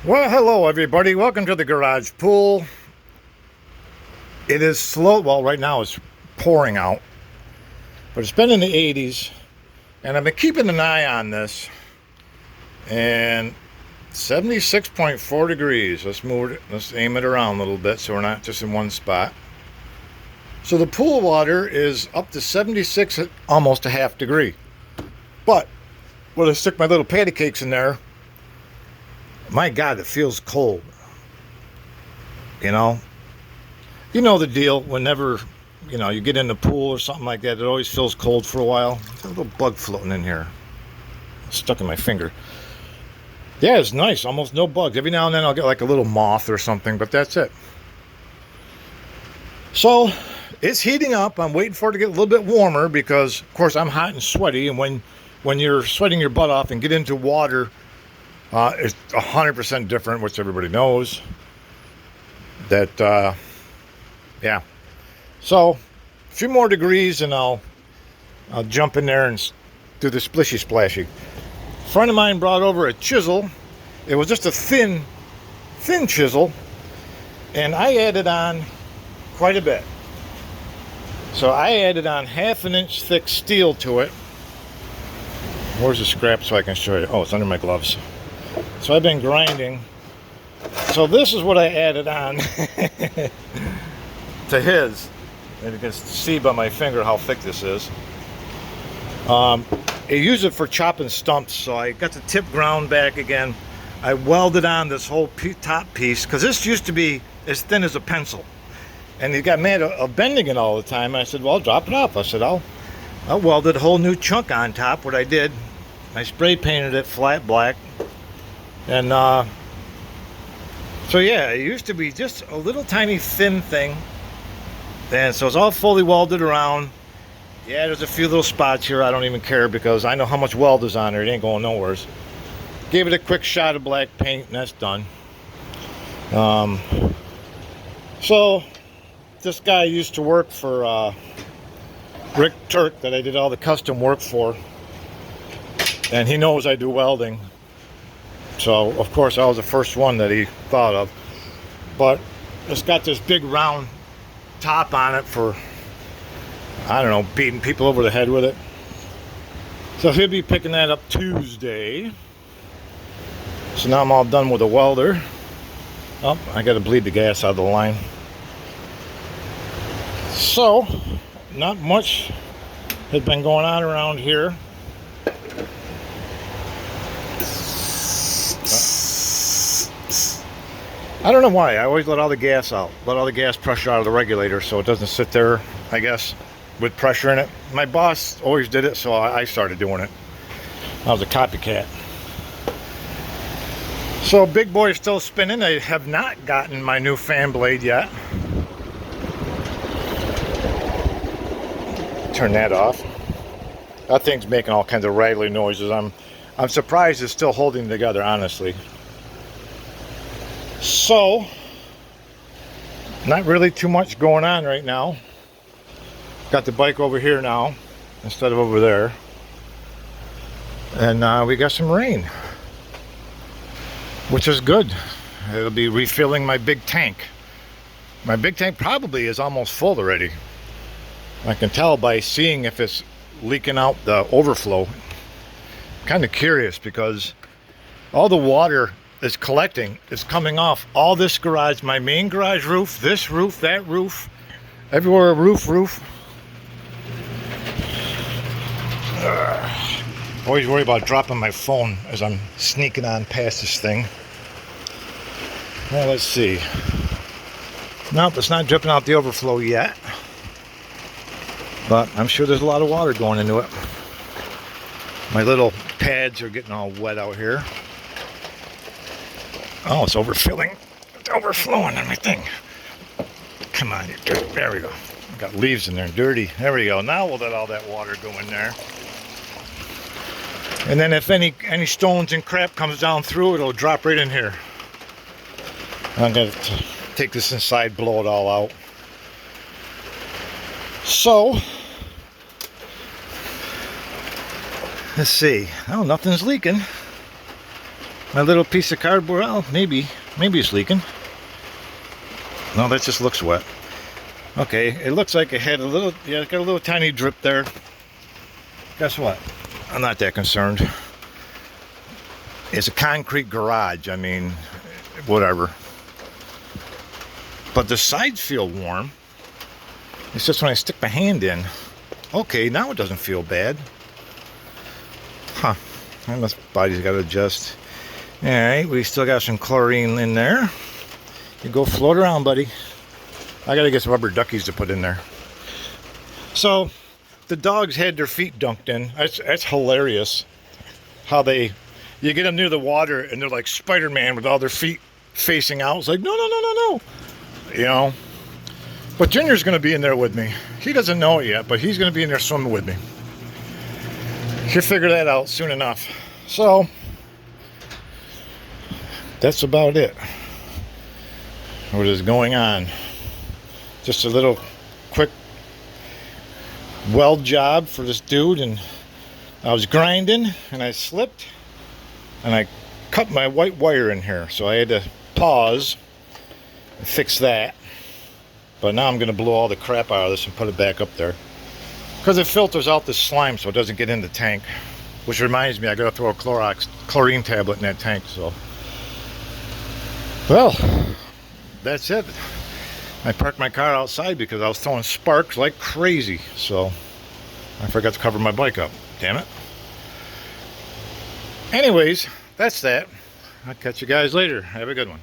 Well, hello everybody. Welcome to the garage pool. It is slow. Well, right now it's pouring out, but it's been in the 80s, and I've been keeping an eye on this. And 76.4 degrees. Let's move it. Let's aim it around a little bit so we're not just in one spot. So the pool water is up to 76 at almost a half degree. But when I stick my little patty cakes in there, my God, it feels cold. You know, the deal. Whenever you get in the pool or something like that, it always feels cold for a while. There's a little bug floating in here, stuck in my finger. Yeah, it's nice. Almost no bugs. Every now and then I'll get like a little moth or something, but that's it. So it's heating up. I'm waiting for it to get a little bit warmer because, of course, I'm hot and sweaty. And when you're sweating your butt off and get into water, it's 100% different, which everybody knows. That, yeah. So a few more degrees, and I'll jump in there and do the splishy splashy. A friend of mine brought over a chisel. It was just a thin chisel, and I added on quite a bit. So I added on 1/2 inch thick steel to it. Where's the scrap so I can show you? Oh, it's under my gloves. So I've been grinding. So this is what I added on to his. And you can see by my finger how thick this is. I use it for chopping stumps, so I got the tip ground back again. I welded on this whole top piece, because this used to be as thin as a pencil. And he got mad of bending it all the time. I said, well, I'll drop it off. I said, I'll weld a whole new chunk on top. What I did, I spray painted it flat black. And so yeah, it used to be just a little tiny thin thing. And so it's all fully welded around. Yeah, there's a few little spots here. I don't even care because I know how much weld is on there. It ain't going nowhere. Gave it a quick shot of black paint and that's done. So this guy used to work for Rick Turk, that I did all the custom work for. And he knows I do welding. So, of course, I was the first one that he thought of. But it's got this big round top on it for, I don't know, beating people over the head with it. So he'll be picking that up Tuesday. So now I'm all done with the welder. Oh, I got to bleed the gas out of the line. So, not much has been going on around here. I don't know why. I always let all the gas out. Let all the gas pressure out of the regulator so it doesn't sit there, I guess, with pressure in it. My boss always did it, so I started doing it. I was a copycat. So big boy is still spinning. I have not gotten my new fan blade yet. Turn that off. That thing's making all kinds of rattly noises. I'm surprised it's still holding together, honestly. So, not really too much going on right now. Got the bike over here now instead of over there. And we got some rain, which is good. It'll be refilling my big tank. My big tank probably is almost full already. I can tell by seeing if it's leaking out the overflow. Kind of curious because all the water is collecting, is coming off all this garage, my main garage roof, this roof, that roof, everywhere, roof. Always worry about dropping my phone as I'm sneaking on past this thing. Well, let's see. Nope, it's not dripping out the overflow yet. But I'm sure there's a lot of water going into it. My little pads are getting all wet out here. Oh, it's overfilling. It's overflowing on my thing. Come on, you dirt. There we go. Got leaves in there, dirty. There we go. Now we'll let all that water go in there. And then if any stones and crap comes down through, it'll drop right in here. I'm going to take this inside, blow it all out. So, let's see. Oh, nothing's leaking. My little piece of cardboard, well, maybe it's leaking. No, that just looks wet. Okay, it looks like it had a little, yeah, it got a little tiny drip there. Guess what? I'm not that concerned. It's a concrete garage, I mean, whatever. But the sides feel warm. It's just when I stick my hand in. Okay, now it doesn't feel bad. Huh. And this body's got to adjust. Alright, we still got some chlorine in there. You go float around, buddy. I got to get some rubber duckies to put in there. So, the dogs had their feet dunked in. That's hilarious. How you get them near the water and they're like Spider-Man with all their feet facing out. It's like, no, no, no, no, no. You know. But Junior's going to be in there with me. He doesn't know it yet, but he's going to be in there swimming with me. He'll figure that out soon enough. So, that's about it. What is going on? Just a little quick weld job for this dude, and I was grinding and I slipped and I cut my white wire in here, so I had to pause and fix that. But now I'm going to blow all the crap out of this and put it back up there, because it filters out the slime so it doesn't get in the tank. Which reminds me, I got to throw a chlorine tablet in that tank. So, well, that's it. I parked my car outside because I was throwing sparks like crazy. So I forgot to cover my bike up. Damn it. Anyways, that's that. I'll catch you guys later. Have a good one.